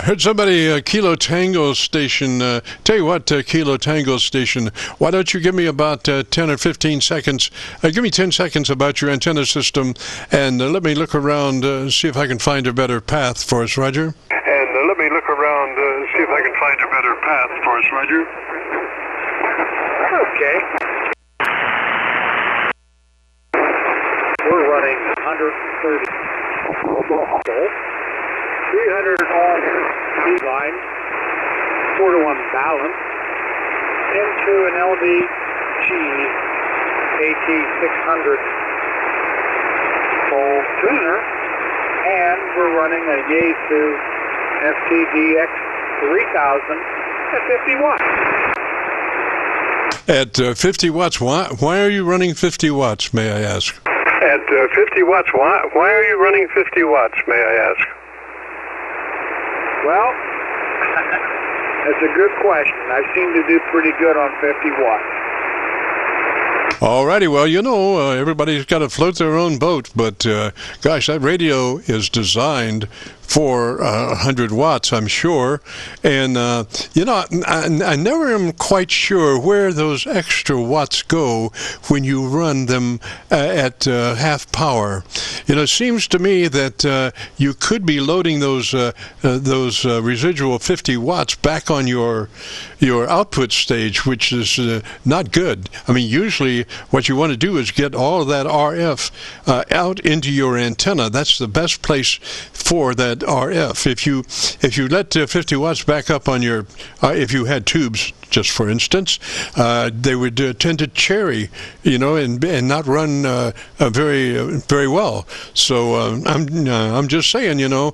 Heard somebody, Kilo Tango Station. Tell you what, Kilo Tango Station, why don't you give me about 10 or 15 seconds? Give me 10 seconds about your antenna system, and let me look around, see if I can find a better path for us, Roger. And let me look around, see if I can find a better path for us, Roger. Okay. We're running 130. 300 on speed line, 4-to-1 balance, into an LDG KT600 full tuner, and we're running a Yaesu FTDX-3000 at 50 watts. At 50 watts, why are you running 50 watts, may I ask? At 50 watts, why are you running 50 watts, may I ask? Well, that's a good question. I seem to do pretty good on 50 watts. Alrighty, well, you know, everybody's got to float their own boat, but gosh, that radio is designed for 100 watts, I'm sure. And, you know, I never am quite sure where those extra watts go when you run them at half power. You know, it seems to me that you could be loading those residual 50 watts back on your output stage, which is not good. I mean, usually what you want to do is get all of that RF out into your antenna. That's the best place for that RF. If you let 50 watts back up on your, if you had tubes, just for instance, they would tend to cherry, you know, and not run very well. So I'm just saying, you know,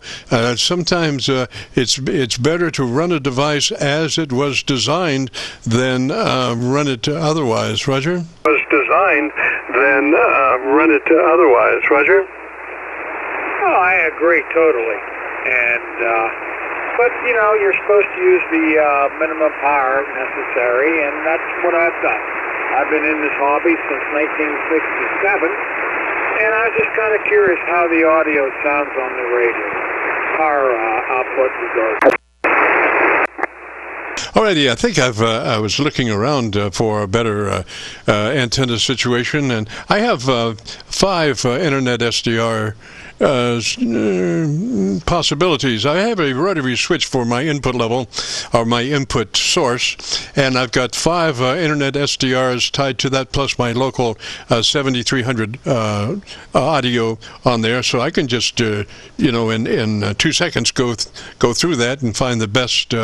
sometimes it's better to run a device as it was designed than run it otherwise. Roger? Was designed than run it otherwise. Roger? Oh, I agree totally. And but you know, you're supposed to use the minimum power necessary, and that's what I've done. I've been in this hobby since 1967, and I was just kind of curious how the audio sounds on the radio. Power output regardless. Alrighty, I think I was looking around for a better antenna situation, and I have 5 Internet SDR possibilities. I have a rotary switch for my input level, or my input source, and I've got 5 Internet SDRs tied to that, plus my local 7300 audio on there, so I can just, you know, in 2 seconds go through that and find the best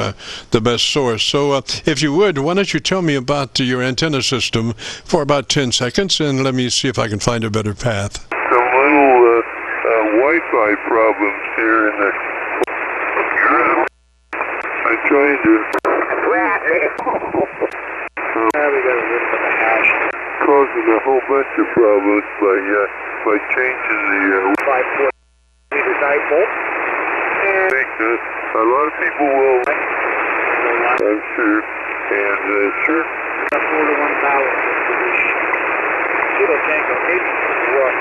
source. So if you would, why don't you tell me about your antenna system for about 10 seconds, and let me see if I can find a better path. Wi-Fi problems here in the... I'm trying to... causing a whole bunch of problems by changing the... 5-4 meter dipole. I think that a lot of people will... I'm sure. And sure. 4-to-1 balance. Kilo Tango 8R.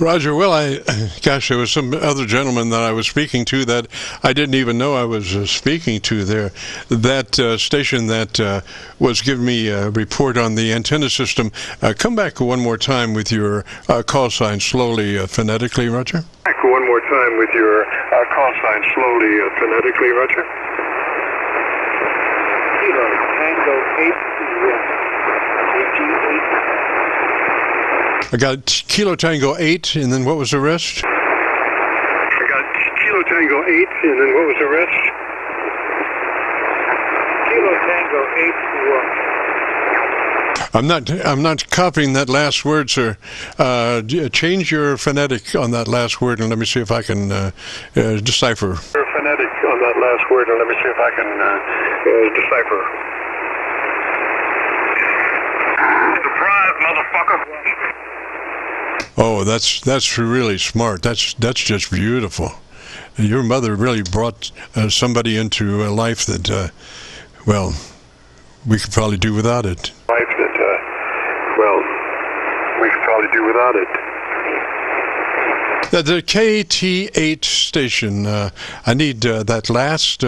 Roger, well, gosh, there was some other gentleman that I was speaking to that I didn't even know I was speaking to there. That station that was giving me a report on the antenna system. Come back one more time with your call sign slowly, phonetically, Roger. Back one more time with your call sign slowly, phonetically, Roger. Kilo Tango 8R. I got Kilo Tango 8, and then what was the rest? I got Kilo Tango 8, and then what was the rest? Kilo Tango 8. I'm not copying that last word, sir. Change your phonetic on that last word, and let me see if I can decipher. Your phonetic on that last word, and let me see if I can decipher. Surprise, motherfucker! Oh, that's really smart. That's just beautiful. Your mother really brought somebody into a life that, well, we could probably do without it. Life that, well, we could probably do without it. The KT8 station. I need that last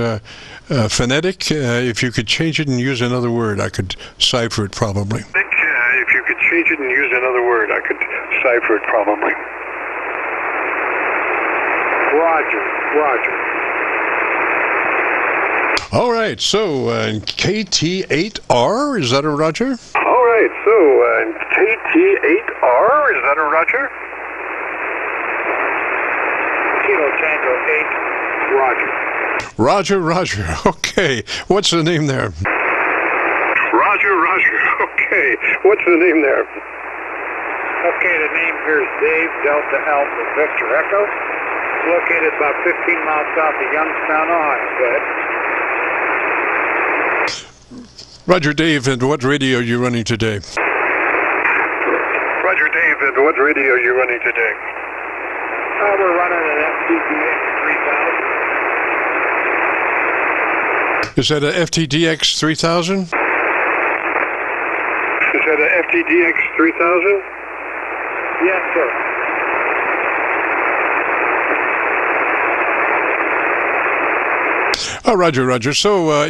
phonetic. If you could change it and use another word, I could cipher it probably. If you could change it and use another word, I could cipher it probably. Roger, roger. All right, so KT8R, is that a Roger? All right, so KT8R, is that a Roger? Kilo Tango 8, Roger. Roger, Roger. Okay, what's the name there? Roger, Roger. Okay, what's the name there? Okay, the name here is Dave Delta Alpha Victor Echo. It's located about 15 miles south of Youngstown, Ohio. Go ahead. Roger, Dave, and what radio are you running today? Roger, Dave, and what radio are you running today? We're running an FTDX-3000. Is that a FTDX-3000? Is that a FTDX-3000? Yes, sir. Oh, Roger, Roger. So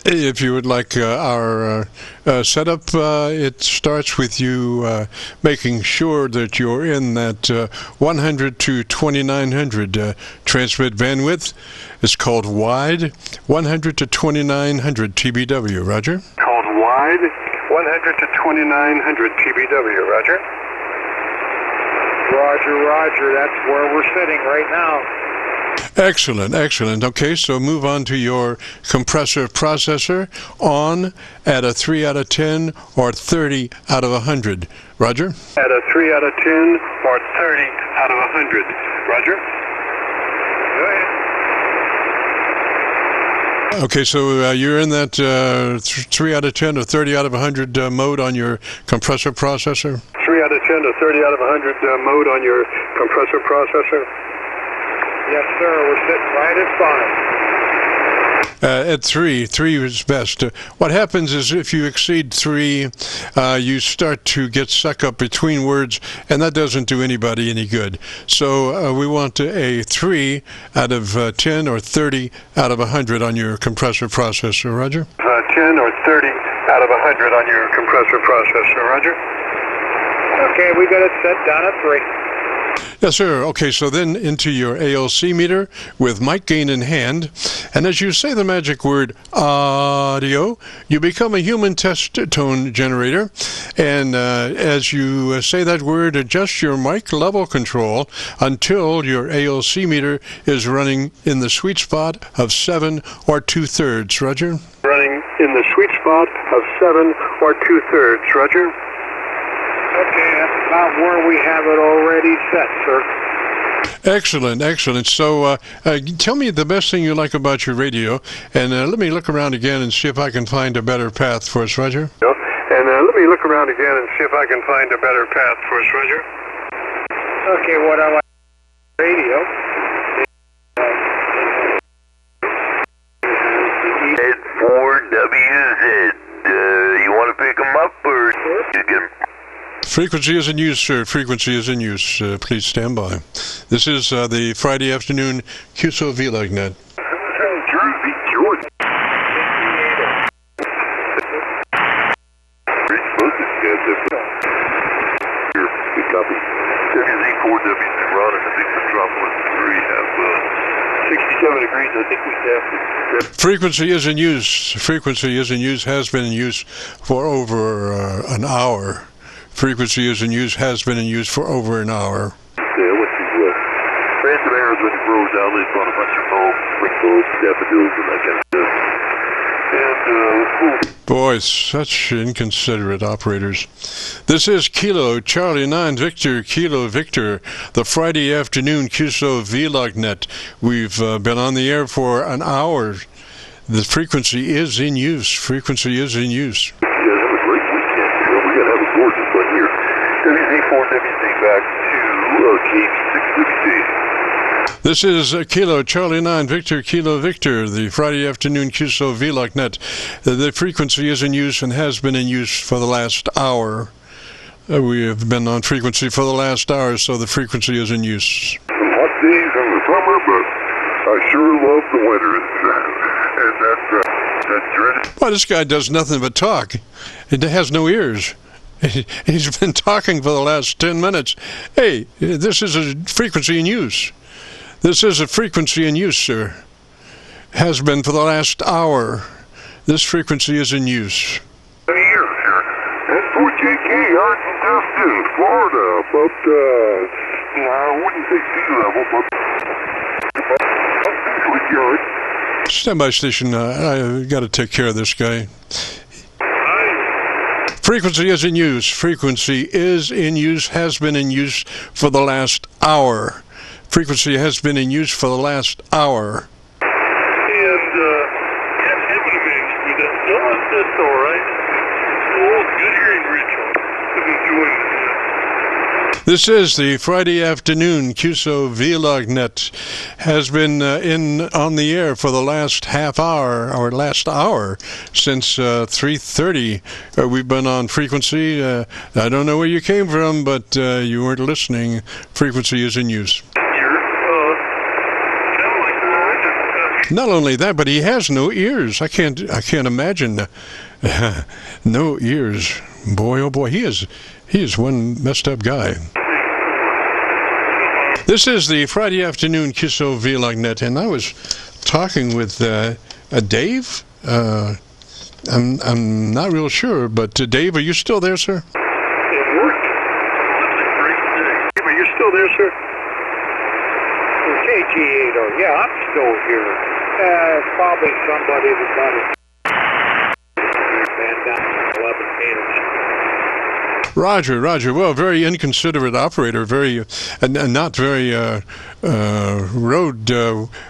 if you would like our setup, it starts with you making sure that you're in that 100 to 2900 transmit bandwidth. It's called wide, 100 to 2900 TBW, Roger. Called wide, 100 to 2900 TBW, Roger. Roger, Roger. That's where we're sitting right now. Excellent, excellent. Okay, so move on to your compressor processor on at a 3 out of 10 or 30 out of 100. Roger? At a 3 out of 10 or 30 out of 100. Roger? Go ahead. Okay, so you're in that 3 out of 10 or 30 out of 100 mode on your compressor processor? 3 out of 10 to 30 out of 100 mode on your compressor processor? Yes, sir. We're sitting right at 5. At 3 is best. What happens is if you exceed 3, you start to get stuck up between words, and that doesn't do anybody any good. So we want a 3 out of 10 or 30 out of 100 on your compressor processor, Roger? 10 or 30 out of 100 on your compressor processor, Roger? Okay, we got it set down at 3. Yes, sir. Okay, so then into your ALC meter with mic gain in hand, and as you say the magic word audio, you become a human test tone generator, and as you say that word, adjust your mic level control until your ALC meter is running in the sweet spot of 7 or 2/3, Roger? Running in the sweet spot of 7 or 2/3, Roger? Okay, that's about where we have it already set, sir. Excellent, excellent. So tell me the best thing you like about your radio, and let me look around again and see if I can find a better path for us, Roger. And let me look around again and see if I can find a better path for us, Roger. Okay, what I like radio. Z4WZ. You want to pick them up, or you can... Frequency is in use, sir. Frequency is in use. Please stand by. This is the Friday afternoon Qso-Vlog net. Jersey, Georgia. Good copy. WZ4WZ, Ron, I think Metropolis 3 have 67 degrees. I think we have... Frequency is in use. Frequency is in use, has been in use for over an hour. Frequency is in use, has been in use for over an hour. Yeah, what's the random errors when you roll down, they brought a bunch of bulbs, spring bulbs, daffodils, and that kind of stuff. And, Boy, such inconsiderate operators. This is Kilo Charlie 9 Victor Kilo Victor, the Friday afternoon Qso-Vlog net. We've been on the air for an hour. The frequency is in use. Frequency is in use. Yeah, that was a great weekend. We got to have a gorgeous one here. WZ4WZ back to KC9VKV. This is Kilo Charlie 9 Victor Kilo Victor, the Friday afternoon Qso-Vlog net. The frequency is in use and has been in use for the last hour. We have been on frequency for the last hour, so the frequency is in use. Some hot days in the summer, but I sure love the winter. And that dreaded... Well, this guy does nothing but talk. He has no ears. He's been talking for the last 10 minutes. Hey, this is a frequency in use. This is a frequency in use, sir. Has been for the last hour. This frequency is in use. Here, sir. That's for JK, Arkansas, Florida, about, I wouldn't say sea level, but good yard. Standby station, I got to take care of this guy. Frequency is in use. Frequency is in use, has been in use for the last hour. Frequency has been in use for the last hour. And, heavy mix with it. No, that's all right. Oh, good hearing, Rachel. I'm enjoying it. This is the Friday afternoon Qso-Vlog net. Has been on the air for the last half hour, or last hour, since 3:30. We've been on frequency. I don't know where you came from, but you weren't listening. Frequency is in use. Not only that, but he has no ears. I can't imagine no ears. Boy, oh boy, he is one messed up guy. This is the Friday afternoon Qso-Vlog net, and I was talking with Dave. I'm not real sure, but Dave, are you still there, sir? It worked. Dave, are you still there, sir? KT8R, yeah, I'm still here. Probably somebody that got it. And down 11 meters. Roger. Well, very inconsiderate operator, very not very road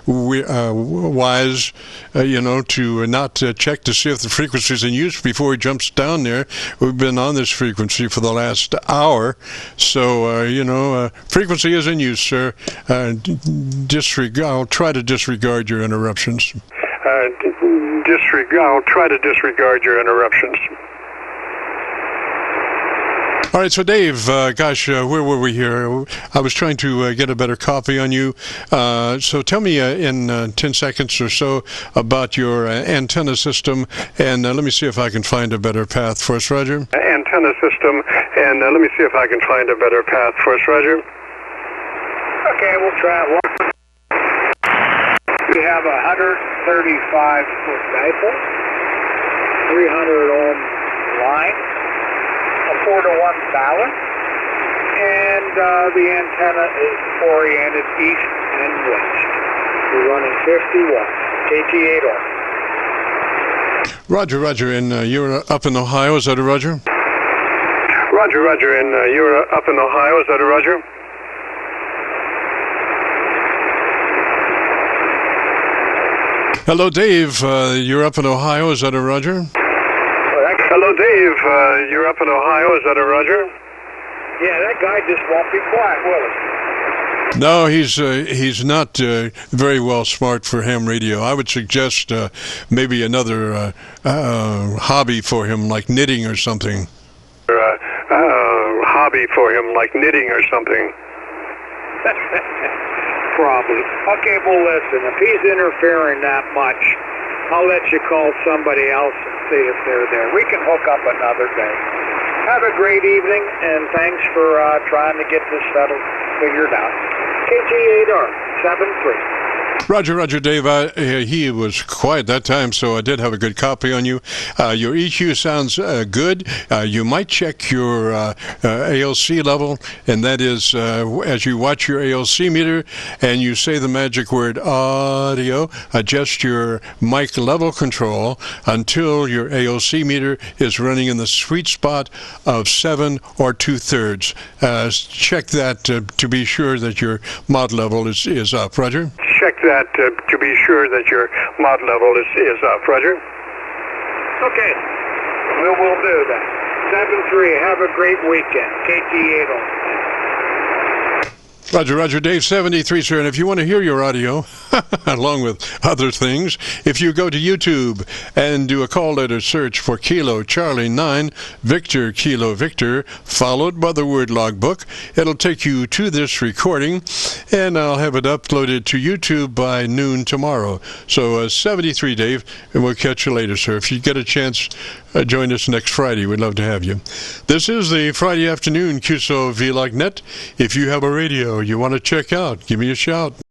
wise, to not check to see if the frequency is in use before he jumps down there. We've been on this frequency for the last hour, so frequency is in use, sir. I'll try to disregard your interruptions. I'll try to disregard your interruptions. All right, so Dave, where were we here? I was trying to get a better copy on you. So tell me in 10 seconds or so about your antenna system, and let me see if I can find a better path for us, Roger. Antenna system, and let me see if I can find a better path for us, Roger. Okay, we'll try it. We have a 135-foot dipole, 300-ohm line, a 4-to-1 balance, and the antenna is oriented east and west. We're running 50 watts, KT8R. Roger, and you're up in Ohio, is that a Roger? Roger, and you're up in Ohio, is that a Roger? Hello, Dave, you're up in Ohio, is that a Roger? Hello, Dave, you're up in Ohio, is that a Roger? Yeah, that guy just won't be quiet, will he? No, he's not very well smart for ham radio. I would suggest maybe another hobby for him, like knitting or something. Probably. Okay, well, listen, if he's interfering that much, I'll let you call somebody else and see if they're there. We can hook up another day. Have a great evening, and thanks for trying to get this figured out. KT8R, 73. Roger, Dave. He was quiet that time, so I did have a good copy on you. Your EQ sounds good. You might check your ALC level, and that is as you watch your ALC meter and you say the magic word audio, adjust your mic level control until your ALC meter is running in the sweet spot of 7 or 2/3. Check that to be sure that your mod level is up. Roger? Check that to be sure that your mod level is up, Roger. Okay, we'll do that. 7-3, have a great weekend. KT8R. Roger, Roger, Dave 73, sir. And if you want to hear your audio, along with other things, if you go to YouTube and do a call letter search for Kilo Charlie 9 Victor Kilo Victor, followed by the word logbook, it'll take you to this recording, and I'll have it uploaded to YouTube by noon tomorrow. So 73, Dave, and we'll catch you later, sir. If you get a chance, join us next Friday. We'd love to have you. This is the Friday afternoon Qso-Vlog net. If you have a radio you want to check out, give me a shout.